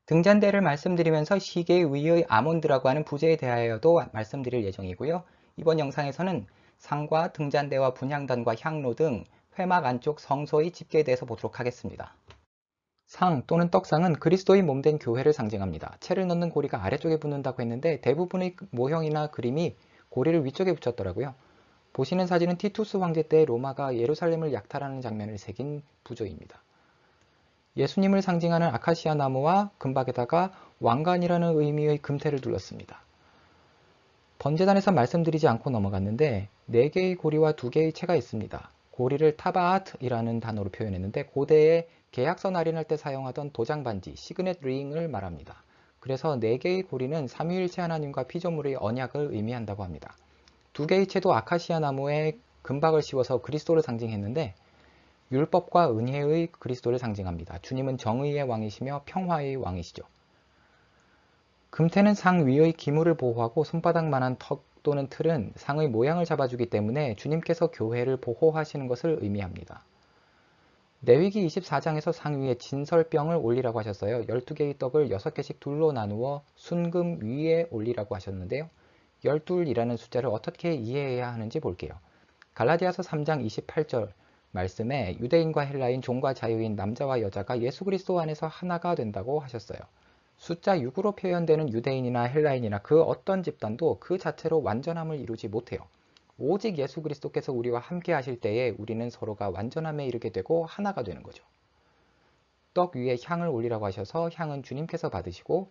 등잔대를 말씀드리면서 시계 위의 아몬드라고 하는 부제에 대하여도 말씀드릴 예정이고요. 이번 영상에서는 상과 등잔대와 분향단과 향로 등 회막 안쪽 성소의 집계에 대해서 보도록 하겠습니다. 상 또는 떡상은 그리스도의 몸된 교회를 상징합니다. 채를 넣는 고리가 아래쪽에 붙는다고 했는데 대부분의 모형이나 그림이 고리를 위쪽에 붙였더라고요. 보시는 사진은 티투스 황제 때 로마가 예루살렘을 약탈하는 장면을 새긴 부조입니다. 예수님을 상징하는 아카시아 나무와 금박에다가 왕관이라는 의미의 금태를 둘렀습니다. 번제단에서 말씀드리지 않고 넘어갔는데 4개의 고리와 2개의 채가 있습니다. 고리를 타바아트이라는 단어로 표현했는데 고대에 계약서 날인할 때 사용하던 도장반지, 시그넷 링을 말합니다. 그래서 4개의 고리는 삼위일체 하나님과 피조물의 언약을 의미한다고 합니다. 2개의 채도 아카시아 나무에 금박을 씌워서 그리스도를 상징했는데 율법과 은혜의 그리스도를 상징합니다. 주님은 정의의 왕이시며 평화의 왕이시죠. 금태는 상 위의 기물을 보호하고 손바닥만한 턱 또는 틀은 상의 모양을 잡아주기 때문에 주님께서 교회를 보호하시는 것을 의미합니다. 레위기 24장에서 상 위에 진설병을 올리라고 하셨어요. 12개의 떡을 6개씩 둘로 나누어 순금 위에 올리라고 하셨는데요. 12이라는 숫자를 어떻게 이해해야 하는지 볼게요. 갈라디아서 3장 28절 말씀에 유대인과 헬라인, 종과 자유인, 남자와 여자가 예수 그리스도 안에서 하나가 된다고 하셨어요. 숫자 6으로 표현되는 유대인이나 헬라인이나 그 어떤 집단도 그 자체로 완전함을 이루지 못해요. 오직 예수 그리스도께서 우리와 함께 하실 때에 우리는 서로가 완전함에 이르게 되고 하나가 되는 거죠. 떡 위에 향을 올리라고 하셔서 향은 주님께서 받으시고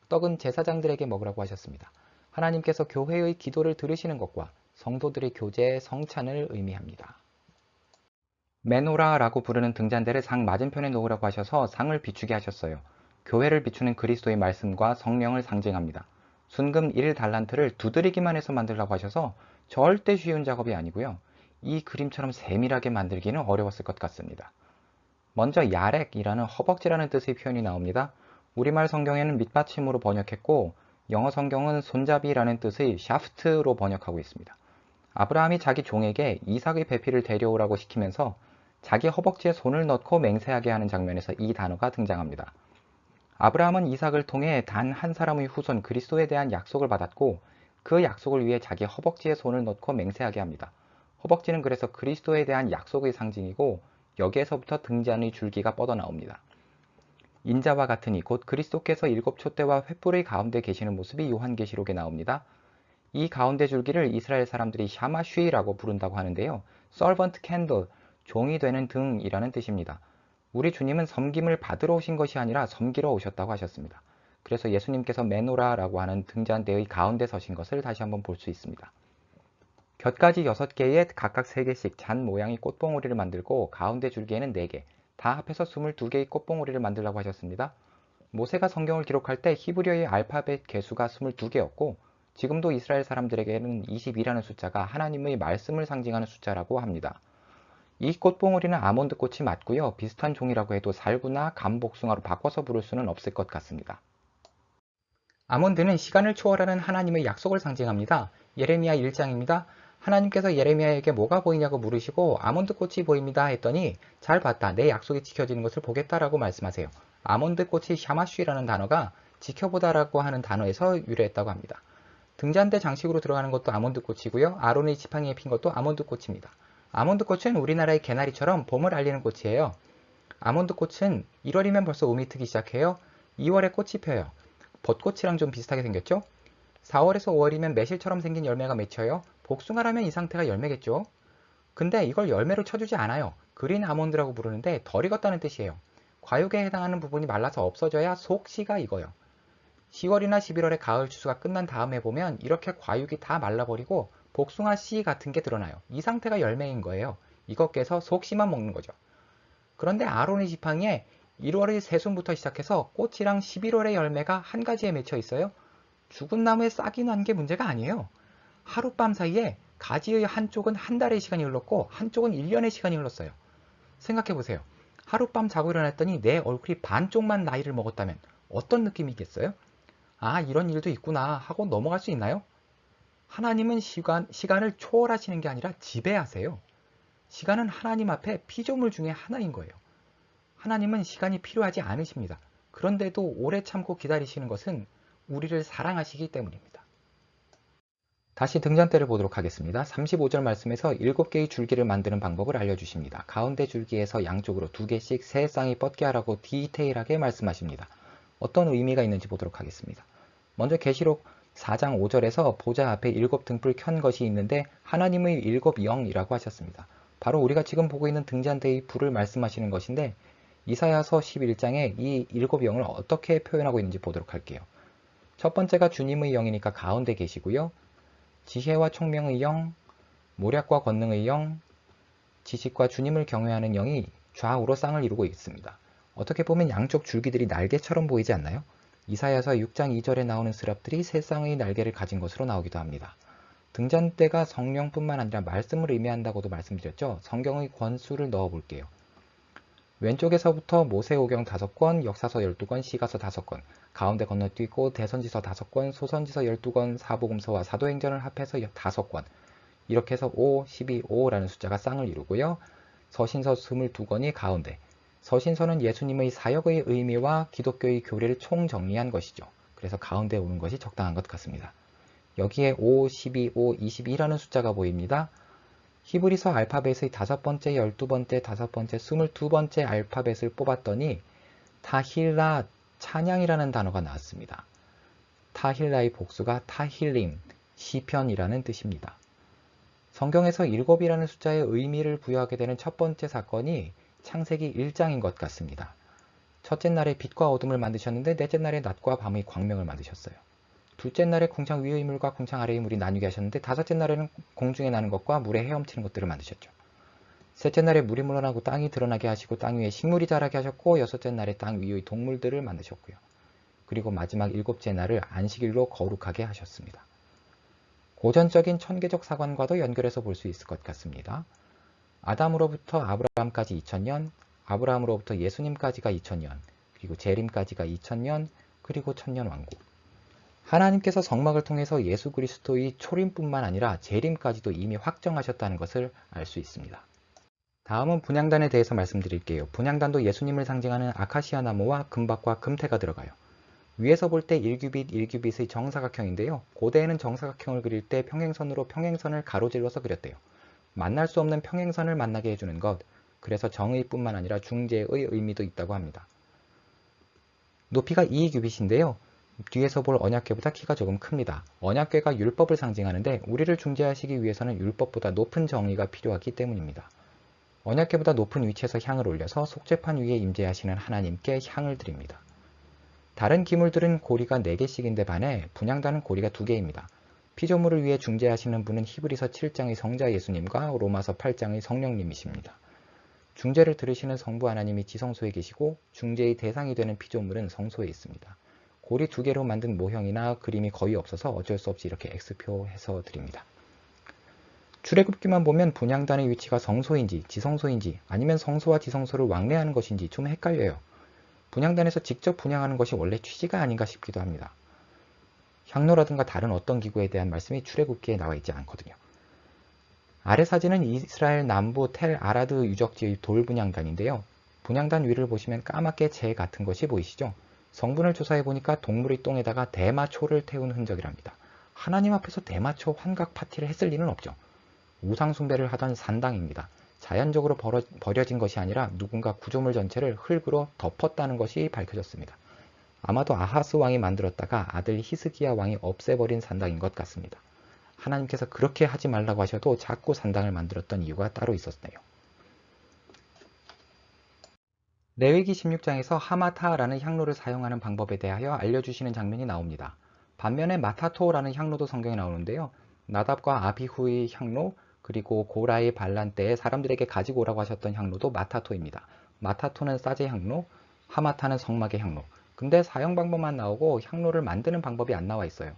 떡은 제사장들에게 먹으라고 하셨습니다. 하나님께서 교회의 기도를 들으시는 것과 성도들의 교제, 성찬을 의미합니다. 메노라라고 부르는 등잔대를 상 맞은편에 놓으라고 하셔서 상을 비추게 하셨어요. 교회를 비추는 그리스도의 말씀과 성령을 상징합니다. 순금 1달란트를 두드리기만 해서 만들라고 하셔서 절대 쉬운 작업이 아니고요. 이 그림처럼 세밀하게 만들기는 어려웠을 것 같습니다. 먼저 야렉이라는 허벅지라는 뜻의 표현이 나옵니다. 우리말 성경에는 밑받침으로 번역했고 영어 성경은 손잡이라는 뜻의 샤프트로 번역하고 있습니다. 아브라함이 자기 종에게 이삭의 배필을 데려오라고 시키면서 자기 허벅지에 손을 넣고 맹세하게 하는 장면에서 이 단어가 등장합니다. 아브라함은 이삭을 통해 단 한 사람의 후손 그리스도에 대한 약속을 받았고 그 약속을 위해 자기 허벅지에 손을 넣고 맹세하게 합니다. 허벅지는 그래서 그리스도에 대한 약속의 상징이고 여기에서부터 등잔의 줄기가 뻗어나옵니다. 인자와 같으니 곧 그리스도께서 7촛대와 횃불의 가운데 계시는 모습이 요한계시록에 나옵니다. 이 가운데 줄기를 이스라엘 사람들이 샤마쉬라고 부른다고 하는데요. servant candle, 종이 되는 등이라는 뜻입니다. 우리 주님은 섬김을 받으러 오신 것이 아니라 섬기러 오셨다고 하셨습니다. 그래서 예수님께서 메노라라고 하는 등잔대의 가운데 서신 것을 다시 한번 볼 수 있습니다. 곁가지 6개에 각각 3개씩 잔 모양의 꽃봉오리를 만들고 가운데 줄기에는 4개, 다 합해서 22개의 꽃봉오리를 만들라고 하셨습니다. 모세가 성경을 기록할 때 히브리어의 알파벳 개수가 22개였고 지금도 이스라엘 사람들에게는 20이라는 숫자가 하나님의 말씀을 상징하는 숫자라고 합니다. 이 꽃봉오리는 아몬드 꽃이 맞고요. 비슷한 종이라고 해도 살구나 감복숭아로 바꿔서 부를 수는 없을 것 같습니다. 아몬드는 시간을 초월하는 하나님의 약속을 상징합니다. 예레미야 1장입니다. 하나님께서 예레미야에게 뭐가 보이냐고 물으시고 아몬드 꽃이 보입니다 했더니 잘 봤다. 내 약속이 지켜지는 것을 보겠다라고 말씀하세요. 아몬드 꽃이 샤마쉬라는 단어가 지켜보다라고 하는 단어에서 유래했다고 합니다. 등잔대 장식으로 들어가는 것도 아몬드 꽃이고요. 아론의 지팡이에 핀 것도 아몬드 꽃입니다. 아몬드 꽃은 우리나라의 개나리처럼 봄을 알리는 꽃이에요. 아몬드 꽃은 1월이면 벌써 우미 트기 시작해요. 2월에 꽃이 펴요. 벚꽃이랑 좀 비슷하게 생겼죠? 4월에서 5월이면 매실처럼 생긴 열매가 맺혀요. 복숭아라면 이 상태가 열매겠죠? 근데 이걸 열매로 쳐주지 않아요. 그린 아몬드라고 부르는데 덜 익었다는 뜻이에요. 과육에 해당하는 부분이 말라서 없어져야 속씨가 익어요. 10월이나 11월에 가을 추수가 끝난 다음에 보면 이렇게 과육이 다 말라버리고 복숭아 씨 같은 게 드러나요. 이 상태가 열매인 거예요. 이거 깨서 속씨만 먹는 거죠. 그런데 아론의 지팡이에 1월의 새순부터 시작해서 꽃이랑 11월의 열매가 한 가지에 맺혀 있어요. 죽은 나무에 싹이 난 게 문제가 아니에요. 하룻밤 사이에 가지의 한쪽은 한 달의 시간이 흘렀고 한쪽은 1년의 시간이 흘렀어요. 생각해보세요. 하룻밤 자고 일어났더니 내 얼굴이 반쪽만 나이를 먹었다면 어떤 느낌이겠어요? 아, 이런 일도 있구나 하고 넘어갈 수 있나요? 하나님은 시간을 초월하시는 게 아니라 지배하세요. 시간은 하나님 앞에 피조물 중에 하나인 거예요. 하나님은 시간이 필요하지 않으십니다. 그런데도 오래 참고 기다리시는 것은 우리를 사랑하시기 때문입니다. 다시 등잔대를 보도록 하겠습니다. 35절 말씀에서 7개의 줄기를 만드는 방법을 알려주십니다. 가운데 줄기에서 양쪽으로 2개씩 세 쌍이 뻗게 하라고 디테일하게 말씀하십니다. 어떤 의미가 있는지 보도록 하겠습니다. 먼저 계시록 4장 5절에서 보좌 앞에 7등불 켠 것이 있는데 하나님의 7영이라고 하셨습니다. 바로 우리가 지금 보고 있는 등잔대의 불을 말씀하시는 것인데 이사야서 11장에 이 7영을 어떻게 표현하고 있는지 보도록 할게요. 첫 번째가 주님의 영이니까 가운데 계시고요. 지혜와 총명의 영, 모략과 권능의 영, 지식과 주님을 경외하는 영이 좌우로 쌍을 이루고 있습니다. 어떻게 보면 양쪽 줄기들이 날개처럼 보이지 않나요? 이사야서 6장 2절에 나오는 스랍들이 세 쌍의 날개를 가진 것으로 나오기도 합니다. 등잔대가 성령뿐만 아니라 말씀을 의미한다고도 말씀드렸죠. 성경의 권수를 넣어 볼게요. 왼쪽에서부터 모세오경 5권, 역사서 12권, 시가서 5권, 가운데 건너뛰고 대선지서 5권, 소선지서 12권, 사복음서와 사도행전을 합해서 5권, 이렇게 해서 5, 12, 5라는 숫자가 쌍을 이루고요. 서신서 22권이 가운데, 서신서는 예수님의 사역의 의미와 기독교의 교리를 총정리한 것이죠. 그래서 가운데 오는 것이 적당한 것 같습니다. 여기에 5, 12, 5, 22라는 숫자가 보입니다. 히브리서 알파벳의 5번째, 12번째, 5번째, 22번째 알파벳을 뽑았더니 타힐라, 찬양이라는 단어가 나왔습니다. 타힐라의 복수가 타힐림, 시편이라는 뜻입니다. 성경에서 7이라는 숫자의 의미를 부여하게 되는 첫 번째 사건이 창세기 1장인 것 같습니다. 첫째 날에 빛과 어둠을 만드셨는데 넷째 날에 낮과 밤의 광명을 만드셨어요. 둘째 날에 궁창 위의 물과 궁창 아래의 물이 나뉘게 하셨는데 다섯째 날에는 공중에 나는 것과 물에 헤엄치는 것들을 만드셨죠. 셋째 날에 물이 물러나고 땅이 드러나게 하시고 땅 위에 식물이 자라게 하셨고 여섯째 날에 땅 위의 동물들을 만드셨고요. 그리고 마지막 7째 날을 안식일로 거룩하게 하셨습니다. 고전적인 천계적 사관과도 연결해서 볼 수 있을 것 같습니다. 아담으로부터 아브라함까지 2000년, 아브라함으로부터 예수님까지가 2000년, 그리고 재림까지가 2000년, 그리고 천년왕국. 하나님께서 성막을 통해서 예수 그리스도의 초림뿐만 아니라 재림까지도 이미 확정하셨다는 것을 알 수 있습니다. 다음은 분향단에 대해서 말씀드릴게요. 분향단도 예수님을 상징하는 아카시아 나무와 금박과 금태가 들어가요. 위에서 볼 때 1규빗, 1규빗의 정사각형인데요. 고대에는 정사각형을 그릴 때 평행선으로 평행선을 가로질러서 그렸대요. 만날 수 없는 평행선을 만나게 해주는 것, 그래서 정의뿐만 아니라 중재의 의미도 있다고 합니다. 높이가 2규빗인데요. 뒤에서 볼 언약궤보다 키가 조금 큽니다. 언약궤가 율법을 상징하는데 우리를 중재하시기 위해서는 율법보다 높은 정의가 필요하기 때문입니다. 언약궤보다 높은 위치에서 향을 올려서 속죄판 위에 임재하시는 하나님께 향을 드립니다. 다른 기물들은 고리가 4개씩인데 반해 분향단은 고리가 2개입니다. 피조물을 위해 중재하시는 분은 히브리서 7장의 성자 예수님과 로마서 8장의 성령님이십니다. 중재를 들으시는 성부 하나님이 지성소에 계시고 중재의 대상이 되는 피조물은 성소에 있습니다. 고리 2개로 만든 모형이나 그림이 거의 없어서 어쩔 수 없이 이렇게 X표해서 드립니다. 출애굽기만 보면 분향단의 위치가 성소인지 지성소인지 아니면 성소와 지성소를 왕래하는 것인지 좀 헷갈려요. 분향단에서 직접 분향하는 것이 원래 취지가 아닌가 싶기도 합니다. 향로라든가 다른 어떤 기구에 대한 말씀이 출애굽기에 나와 있지 않거든요. 아래 사진은 이스라엘 남부 텔 아라드 유적지의 돌 분향단인데요. 분향단 위를 보시면 까맣게 재 같은 것이 보이시죠? 성분을 조사해보니까 동물의 똥에다가 대마초를 태운 흔적이랍니다. 하나님 앞에서 대마초 환각 파티를 했을 리는 없죠. 우상 숭배를 하던 산당입니다. 자연적으로 버려진 것이 아니라 누군가 구조물 전체를 흙으로 덮었다는 것이 밝혀졌습니다. 아마도 아하스 왕이 만들었다가 아들 히스기야 왕이 없애버린 산당인 것 같습니다. 하나님께서 그렇게 하지 말라고 하셔도 자꾸 산당을 만들었던 이유가 따로 있었네요. 레위기 16장에서 하마타라는 향로를 사용하는 방법에 대하여 알려주시는 장면이 나옵니다. 반면에 마타토라는 향로도 성경에 나오는데요. 나답과 아비후의 향로, 그리고 고라의 반란 때에 사람들에게 가지고 오라고 하셨던 향로도 마타토입니다. 마타토는 싸제 향로, 하마타는 성막의 향로. 근데 사용 방법만 나오고 향로를 만드는 방법이 안 나와 있어요.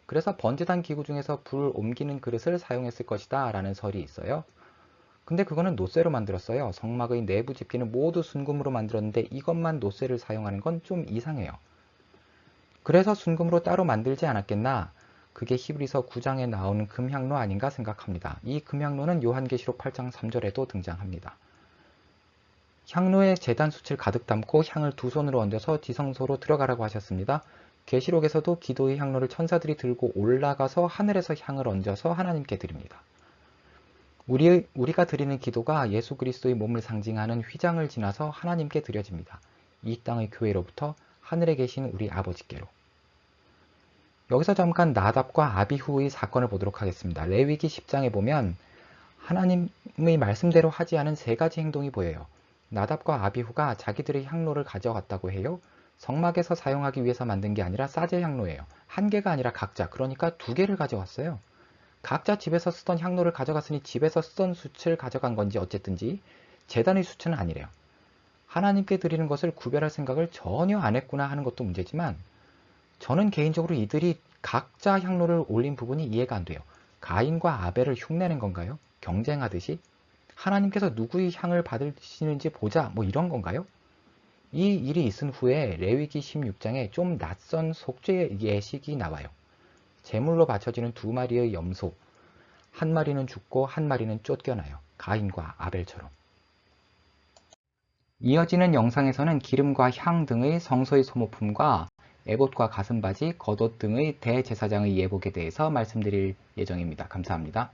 그래서 번제단 기구 중에서 불 옮기는 그릇을 사용했을 것이다 라는 설이 있어요. 근데 그거는 노쇠로 만들었어요. 성막의 내부 집기는 모두 순금으로 만들었는데 이것만 노쇠를 사용하는 건 좀 이상해요. 그래서 순금으로 따로 만들지 않았겠나? 그게 히브리서 9장에 나오는 금향로 아닌가 생각합니다. 이 금향로는 요한계시록 8장 3절에도 등장합니다. 향로에 제단 숯을 가득 담고 향을 두 손으로 얹어서 지성소로 들어가라고 하셨습니다. 계시록에서도 기도의 향로를 천사들이 들고 올라가서 하늘에서 향을 얹어서 하나님께 드립니다. 우리가 드리는 기도가 예수 그리스도의 몸을 상징하는 휘장을 지나서 하나님께 드려집니다. 이 땅의 교회로부터 하늘에 계신 우리 아버지께로. 여기서 잠깐 나답과 아비후의 사건을 보도록 하겠습니다. 레위기 10장에 보면 하나님의 말씀대로 하지 않은 세 가지 행동이 보여요. 나답과 아비후가 자기들의 향로를 가져갔다고 해요. 성막에서 사용하기 위해서 만든 게 아니라 싸제 향로예요. 한 개가 아니라 각자, 그러니까 두 개를 가져왔어요. 각자 집에서 쓰던 향로를 가져갔으니 집에서 쓰던 숯을 가져간 건지 어쨌든지 제단의 숯은 아니래요. 하나님께 드리는 것을 구별할 생각을 전혀 안 했구나 하는 것도 문제지만 저는 개인적으로 이들이 각자 향로를 올린 부분이 이해가 안 돼요. 가인과 아벨을 흉내낸 건가요? 경쟁하듯이? 하나님께서 누구의 향을 받으시는지 보자, 뭐 이런 건가요? 이 일이 있은 후에 레위기 16장에 좀 낯선 속죄 예식이 나와요. 제물로 바쳐지는 두 마리의 염소, 한 마리는 죽고 한 마리는 쫓겨나요. 가인과 아벨처럼. 이어지는 영상에서는 기름과 향 등의 성소의 소모품과 에봇과 가슴바지, 겉옷 등의 대제사장의 예복에 대해서 말씀드릴 예정입니다. 감사합니다.